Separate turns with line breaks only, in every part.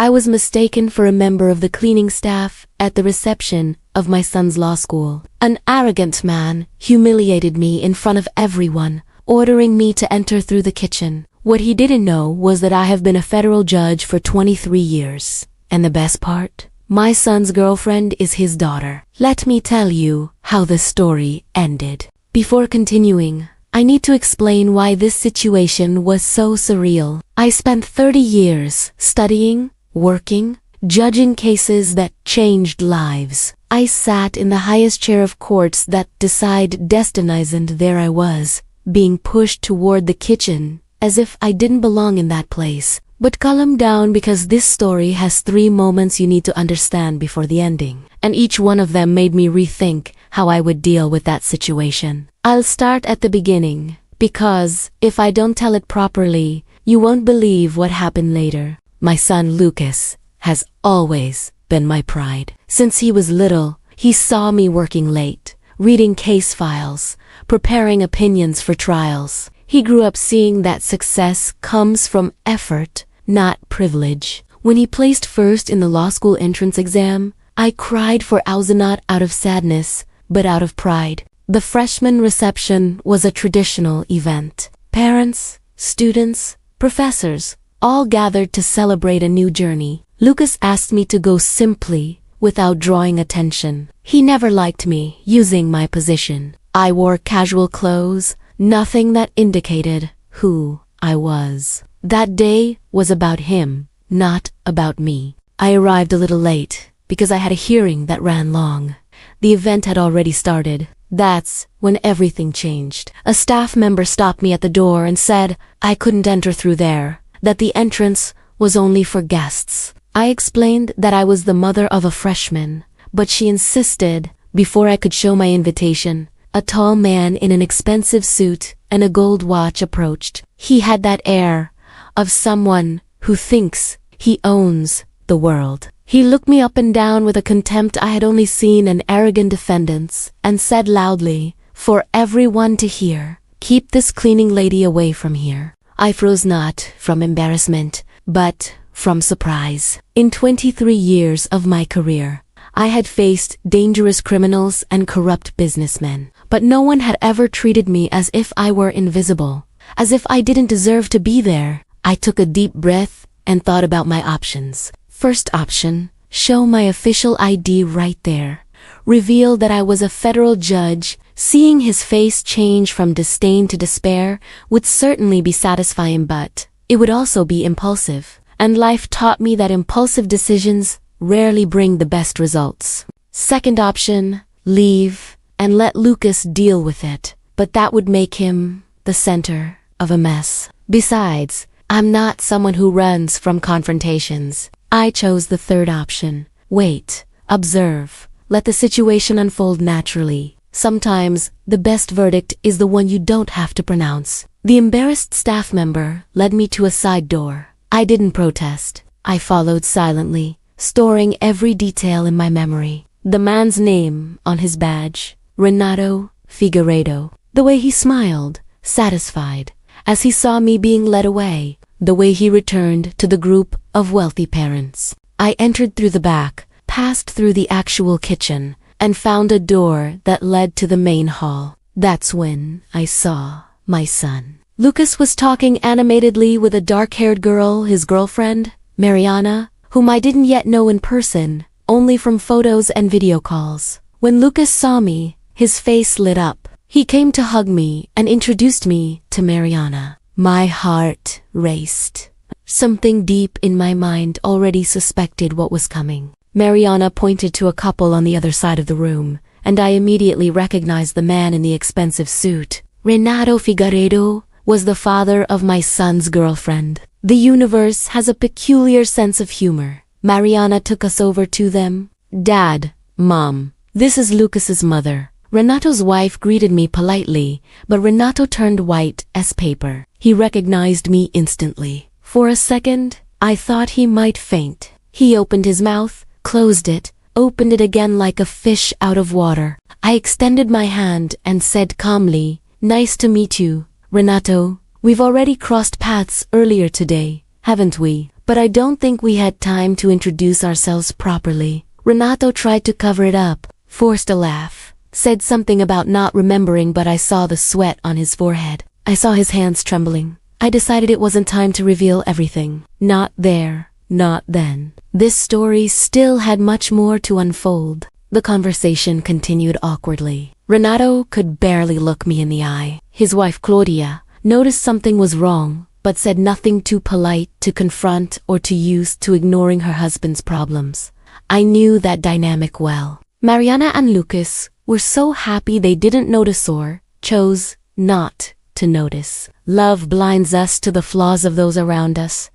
I was mistaken for a member of the cleaning staff at the reception of my son's law school. An arrogant man humiliated me in front of everyone, ordering me to enter through the kitchen. What he didn't know was that I have been a federal judge for 23 years. And the best part? My son's girlfriend is his daughter. Let me tell you how the story ended. Before continuing, I need to explain why this situation was so surreal. I spent 30 years studying, working, judging cases that changed lives. I sat in the highest chair of courts that decide destinies, and there I was, being pushed toward the kitchen, as if I didn't belong in that place. But calm down, because this story has 3 moments you need to understand before the ending. And each one of them made me rethink how I would deal with that situation. I'll start at the beginning, because if I don't tell it properly, you won't believe what happened later. My son Lucas has always been my pride. Since he was little, he saw me working late, reading case files, preparing opinions for trials. He grew up seeing that success comes from effort, not privilege. When he placed first in the law school entrance exam, I cried for hours, not out of sadness, but out of pride. The freshman reception was a traditional event. Parents, students, professors, all gathered to celebrate a new journey. Lucas asked me to go simply, without drawing attention. He never liked me using my position. I wore casual clothes, nothing that indicated who I was. That day was about him, not about me. I arrived a little late, because I had a hearing that ran long. The event had already started. That's when everything changed. A staff member stopped me at the door and said I couldn't enter through there, that the entrance was only for guests. I explained that I was the mother of a freshman, but she insisted. Before I could show my invitation, a tall man in an expensive suit and a gold watch approached. He had that air of someone who thinks he owns the world. He looked me up and down with a contempt I had only seen in arrogant defendants, and said loudly, for everyone to hear, "Keep this cleaning lady away from here." I froze, not from embarrassment, but from surprise. In 23 years of my career, I had faced dangerous criminals and corrupt businessmen, but no one had ever treated me as if I were invisible, as if I didn't deserve to be there. I took a deep breath and thought about my options. First option, show my official ID right there. Reveal that I was a federal judge. Seeing his face change from disdain to despair would certainly be satisfying, but it would also be impulsive. And life taught me that impulsive decisions rarely bring the best results. Second option, leave and let Lucas deal with it. But that would make him the center of a mess. Besides, I'm not someone who runs from confrontations. I chose the third option. Wait, observe, let the situation unfold naturally. Sometimes, the best verdict is the one you don't have to pronounce. The embarrassed staff member led me to a side door. I didn't protest. I followed silently, storing every detail in my memory. The man's name on his badge, Renato Figueiredo. The way he smiled, satisfied, as he saw me being led away. The way he returned to the group of wealthy parents. I entered through the back, passed through the actual kitchen, and found a door that led to the main hall. That's when I saw my son. Lucas was talking animatedly with a dark-haired girl, his girlfriend, Mariana, whom I didn't yet know in person, only from photos and video calls. When Lucas saw me, his face lit up. He came to hug me and introduced me to Mariana. My heart raced. Something deep in my mind already suspected what was coming. Mariana pointed to a couple on the other side of the room, and I immediately recognized the man in the expensive suit. Renato Figueiredo was the father of my son's girlfriend. The universe has a peculiar sense of humor. Mariana took us over to them. Dad, Mom, this is Lucas's mother. Renato's wife greeted me politely, but Renato turned white as paper. He recognized me instantly. For a second, I thought he might faint. He opened his mouth, closed it, opened it again like a fish out of water. I extended my hand and said calmly, "Nice to meet you, Renato. We've already crossed paths earlier today, haven't we?" but I don't think we had time to introduce ourselves properly. Renato tried to cover it up, forced a laugh, said something about not remembering, but I saw the sweat on his forehead. I saw his hands trembling. I decided it wasn't time to reveal everything. Not there, not then. This story still had much more to unfold. The conversation continued awkwardly. Renato could barely look me in the eye. His wife Claudia noticed something was wrong, but said nothing too polite to confront or too used to ignoring her husband's problems. I knew that dynamic well. Mariana and Lucas were so happy they didn't notice or chose not to notice. Love blinds us to the flaws of those around us,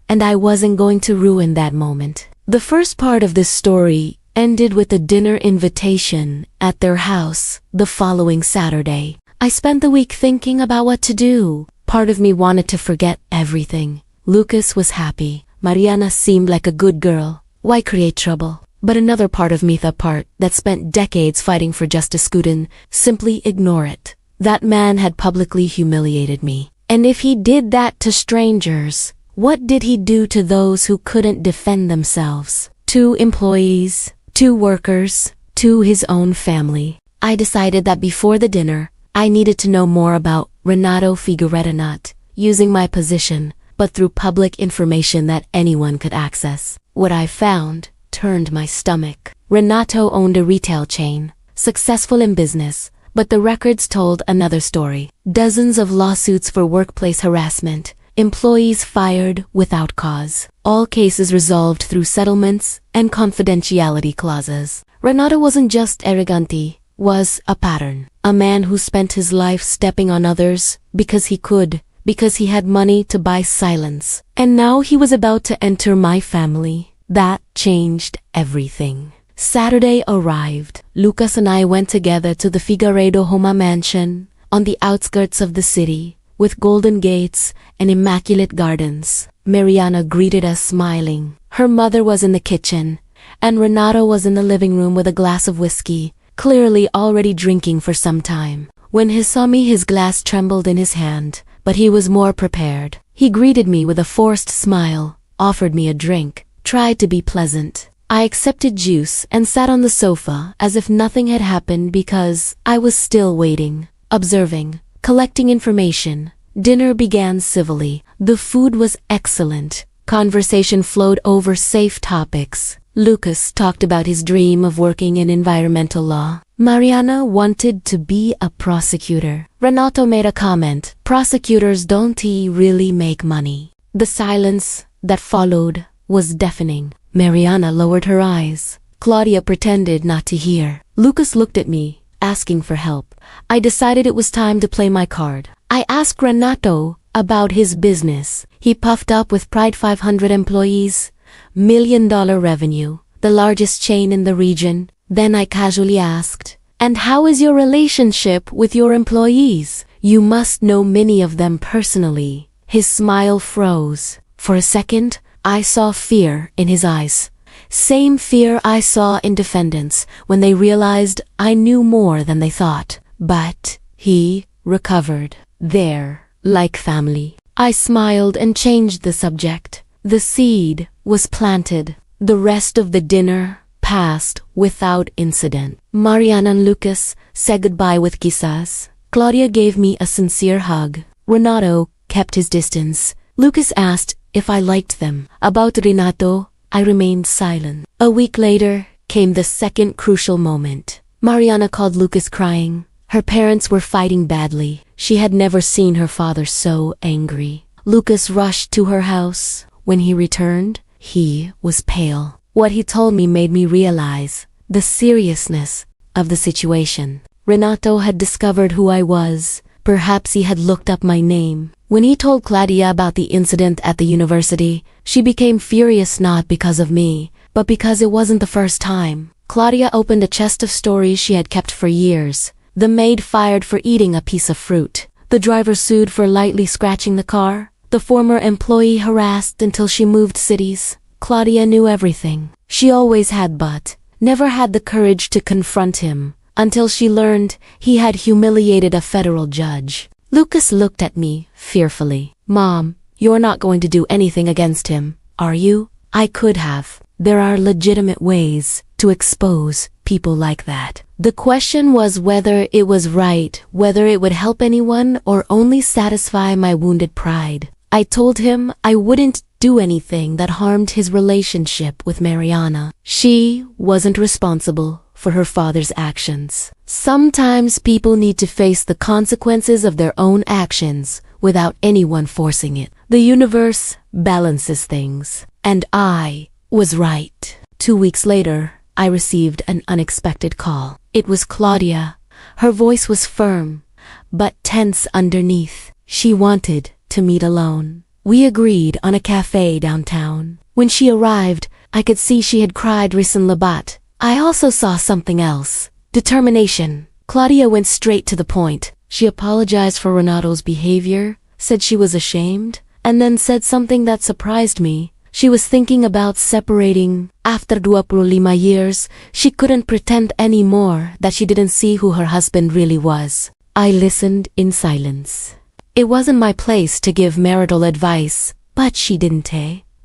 and I wasn't going to ruin that moment. The first part of this story ended with a dinner invitation at their house the following Saturday. I spent the week thinking about what to do. Part of me wanted to forget everything. Lucas was happy. Mariana seemed like a good girl. Why create trouble? But another part of me, the part that spent decades fighting for justice, couldn't simply ignore it. That man had publicly humiliated me. And if he did that to strangers, what did he do to those who couldn't defend themselves? To employees, to workers, to his own family. I decided that before the dinner, I needed to know more about Renato Figueroa, not using my position, but through public information that anyone could access. What I found turned my stomach. Renato owned a retail chain, successful in business, but the records told another story. Dozens of lawsuits for workplace harassment, employees fired without cause. All cases resolved through settlements and confidentiality clauses. Renato wasn't just arrogant, he was a pattern. A man who spent his life stepping on others because he could, because he had money to buy silence. And now he was about to enter my family. That changed everything. Saturday arrived. Lucas and I went together to the Figueroa Homa mansion on the outskirts of the city, with golden gates and immaculate gardens. Mariana greeted us smiling. Her mother was in the kitchen, and Renato was in the living room with a glass of whiskey, clearly already drinking for some time. When he saw me, his glass trembled in his hand, but he was more prepared. He greeted me with a forced smile, offered me a drink, tried to be pleasant. I accepted juice and sat on the sofa as if nothing had happened because I was still waiting, observing, collecting information. Dinner began civilly. The food was excellent. Conversation flowed over safe topics. Lucas talked about his dream of working in environmental law. Mariana wanted to be a prosecutor. Renato made a comment. Prosecutors don't really make money. The silence that followed was deafening. Mariana lowered her eyes. Claudia pretended not to hear. Lucas looked at me, asking for help. I decided it was time to play my card. I asked Renato about his business. He puffed up with pride. 500 employees, $1 million revenue, the largest chain in the region. Then I casually asked, "And how is your relationship with your employees? You must know many of them personally." His smile froze. For a second, I saw fear in his eyes. Same fear I saw in defendants when they realized I knew more than they thought. But he recovered. They're like family. I smiled and changed the subject. The seed was planted. The rest of the dinner passed without incident. Mariana and Lucas said goodbye with kisses. Claudia gave me a sincere hug. Renato kept his distance. Lucas asked if I liked them. About Renato, I remained silent. A week later came the second crucial moment. Mariana called Lucas crying. Her parents were fighting badly. She had never seen her father so angry. Lucas rushed to her house. When he returned, he was pale. What he told me made me realize the seriousness of the situation. Renato had discovered who I was. Perhaps he had looked up my name. When he told Claudia about the incident at the university, she became furious, not because of me, but because it wasn't the first time. Claudia opened a chest of stories she had kept for years. The maid fired for eating a piece of fruit. The driver sued for lightly scratching the car. The former employee harassed until she moved cities. Claudia knew everything. She always had, but never had the courage to confront him, until she learned he had humiliated a federal judge. Lucas looked at me fearfully. "Mom, you're not going to do anything against him, are you? I could have. There are legitimate ways to expose people like that. The question was whether it was right, whether it would help anyone or only satisfy my wounded pride. I told him I wouldn't do anything that harmed his relationship with Mariana. She wasn't responsible for her father's actions. Sometimes people need to face the consequences of their own actions without anyone forcing it. The universe balances things. And I was right. 2 weeks later, I received an unexpected call. It was Claudia. Her voice was firm, but tense underneath. She wanted to meet alone. We agreed on a cafe downtown. When she arrived, I could see she had cried Risan Labat. I also saw something else. Determination. Claudia went straight to the point. She apologized for Renato's behavior, said she was ashamed, and then said something that surprised me. She was thinking about separating. After 25 years, she couldn't pretend anymore that she didn't see who her husband really was. I listened in silence. It wasn't my place to give marital advice, but she didn't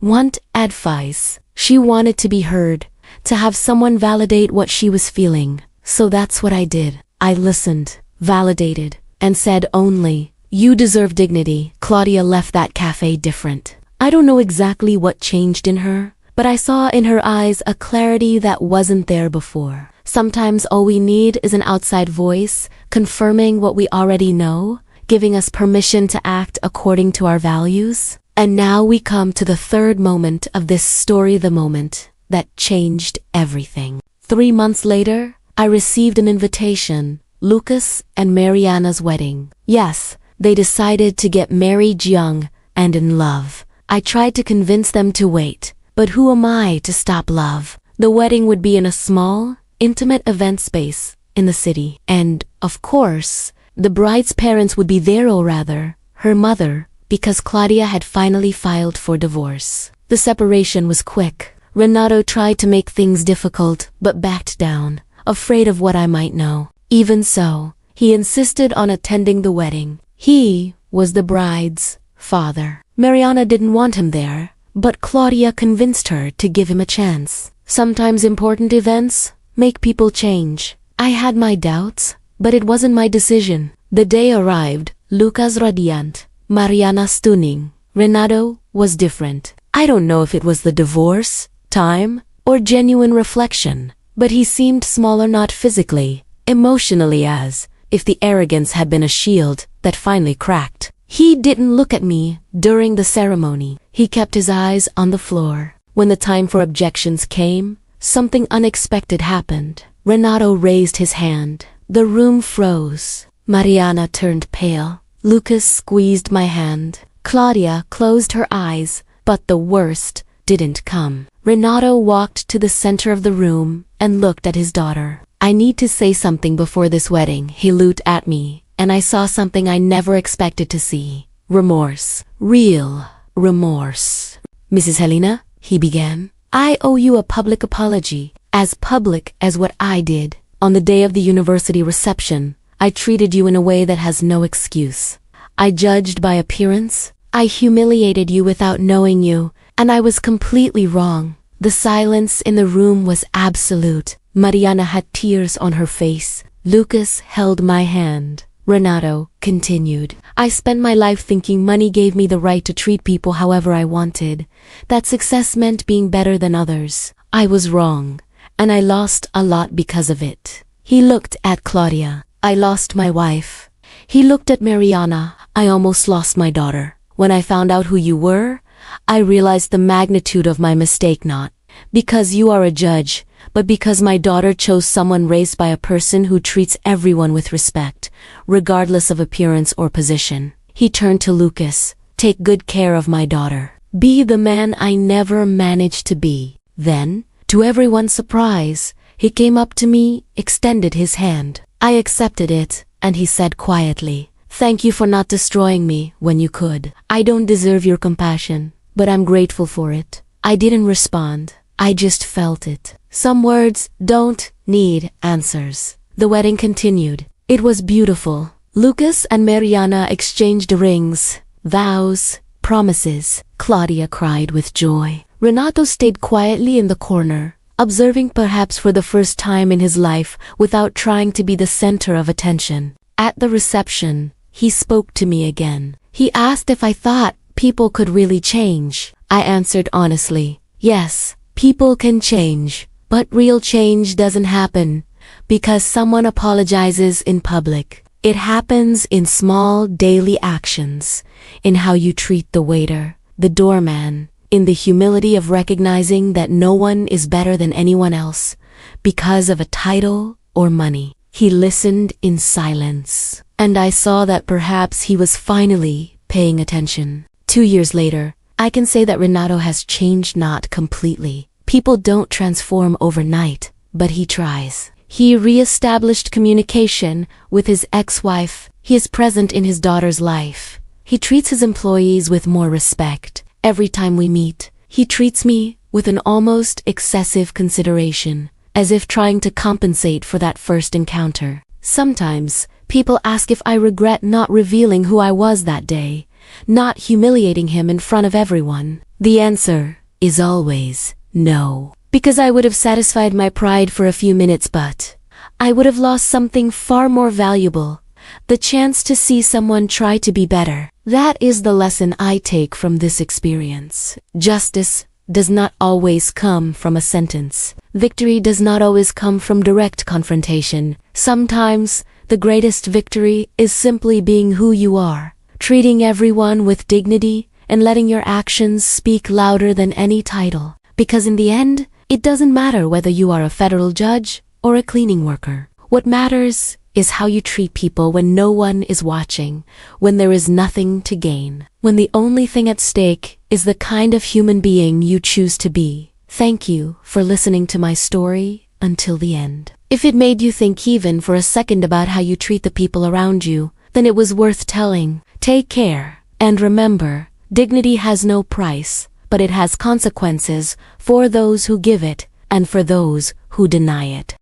want advice. She wanted to be heard, to have someone validate what she was feeling. So that's what I did. I listened, validated, and said only, "You deserve dignity." Claudia left that cafe different. I don't know exactly what changed in her, but I saw in her eyes a clarity that wasn't there before. Sometimes all we need is an outside voice, confirming what we already know, giving us permission to act according to our values. And now we come to the third moment of this story, the moment that changed everything. 3 months later, I received an invitation, Lucas and Mariana's wedding. Yes, they decided to get married young and in love. I tried to convince them to wait, but who am I to stop love? The wedding would be in a small, intimate event space in the city. And, of course, the bride's parents would be there, or rather, her mother, because Claudia had finally filed for divorce. The separation was quick. Renato tried to make things difficult, but backed down, afraid of what I might know. Even so, he insisted on attending the wedding. He was the bride's father. Mariana didn't want him there, but Claudia convinced her to give him a chance. Sometimes important events make people change. I had my doubts, but it wasn't my decision. The day arrived, Lucas radiant, Mariana stunning. Renato was different. I don't know if it was the divorce, time, or genuine reflection, but he seemed smaller, not physically, emotionally, as if the arrogance had been a shield that finally cracked. He didn't look at me during the ceremony. He kept his eyes on the floor. When the time for objections came, something unexpected happened. Renato raised his hand. The room froze. Mariana turned pale. Lucas squeezed my hand. Claudia closed her eyes, but the worst didn't come. Renato walked to the center of the room and looked at his daughter. "I need to say something before this wedding," he looked at me, and I saw something I never expected to see. Remorse. Real remorse. "Mrs. Helena," he began, "I owe you a public apology, as public as what I did. On the day of the university reception, I treated you in a way that has no excuse. I judged by appearance. I humiliated you without knowing you, and I was completely wrong." The silence in the room was absolute. Mariana had tears on her face. Lucas held my hand. Renato continued, "I spent my life thinking money gave me the right to treat people however I wanted, that success meant being better than others. I was wrong, and I lost a lot because of it." He looked at Claudia. "I lost my wife." He looked at Mariana. "I almost lost my daughter. When I found out who you were, I realized the magnitude of my mistake, not because you are a judge, but because my daughter chose someone raised by a person who treats everyone with respect, regardless of appearance or position." He turned to Lucas. "Take good care of my daughter. Be the man I never managed to be." Then, to everyone's surprise, he came up to me, extended his hand. I accepted it, and he said quietly, "Thank you for not destroying me when you could. I don't deserve your compassion, but I'm grateful for it." I didn't respond. I just felt it. Some words don't need answers. The wedding continued. It was beautiful. Lucas and Mariana exchanged rings, vows, promises," Claudia cried with joy. Renato stayed quietly in the corner, observing perhaps for the first time in his life without trying to be the center of attention. At the reception, he spoke to me again. He asked if I thought people could really change. I answered honestly, yes, people can change, but real change doesn't happen because someone apologizes in public. It happens in small daily actions, in how you treat the waiter, the doorman, in the humility of recognizing that no one is better than anyone else because of a title or money. He listened in silence, and I saw that perhaps he was finally paying attention. 2 years later, I can say that Renato has changed, not completely. People don't transform overnight, but he tries. He re-established communication with his ex-wife. He is present in his daughter's life. He treats his employees with more respect. Every time we meet, he treats me with an almost excessive consideration, as if trying to compensate for that first encounter. Sometimes, people ask if I regret not revealing who I was that day, not humiliating him in front of everyone. The answer is always no. Because I would have satisfied my pride for a few minutes, but I would have lost something far more valuable, the chance to see someone try to be better. That is the lesson I take from this experience. Justice does not always come from a sentence. Victory does not always come from direct confrontation. Sometimes, the greatest victory is simply being who you are, treating everyone with dignity, and letting your actions speak louder than any title. Because in the end, it doesn't matter whether you are a federal judge or a cleaning worker. What matters is how you treat people when no one is watching, when there is nothing to gain, when the only thing at stake is the kind of human being you choose to be. Thank you for listening to my story until the end. If it made you think even for a second about how you treat the people around you, then it was worth telling. Take care, and remember, dignity has no price, but it has consequences for those who give it and for those who deny it.